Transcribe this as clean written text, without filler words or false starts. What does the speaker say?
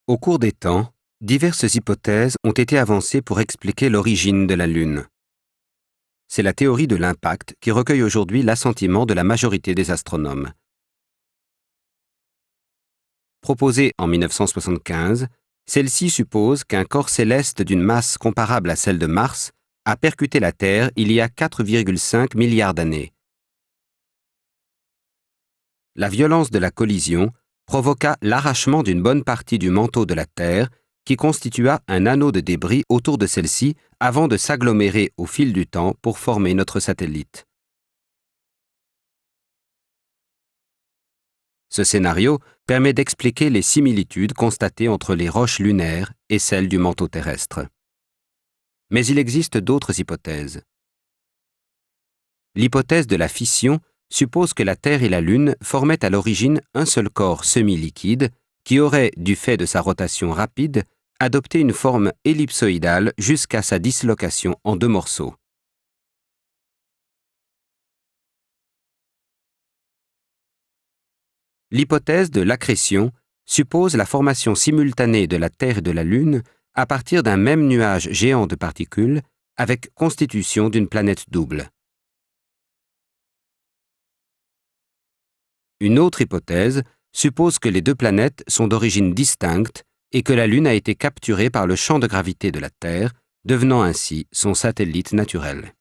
Au cours des temps, diverses hypothèses ont été avancées pour expliquer l'origine de la Lune. C'est la théorie de l'impact qui recueille aujourd'hui l'assentiment de la majorité des astronomes. Proposée en 1975, celle-ci suppose qu'un corps céleste d'une masse comparable à celle de Mars a percuté la Terre il y a 4,5 milliards d'années. La violence de la collision provoqua l'arrachement d'une bonne partie du manteau de la Terre qui constitua un anneau de débris autour de celle-ci avant de s'agglomérer au fil du temps pour former notre satellite. Ce scénario permet d'expliquer les similitudes constatées entre les roches lunaires et celles du manteau terrestre. Mais il existe d'autres hypothèses. L'hypothèse de la fission suppose que la Terre et la Lune formaient à l'origine un seul corps semi-liquide qui aurait, du fait de sa rotation rapide, adopté une forme ellipsoïdale jusqu'à sa dislocation en deux morceaux. L'hypothèse de l'accrétion suppose la formation simultanée de la Terre et de la Lune à partir d'un même nuage géant de particules avec constitution d'une planète double. Une autre hypothèse suppose que les deux planètes sont d'origine distincte et que la Lune a été capturée par le champ de gravité de la Terre, devenant ainsi son satellite naturel.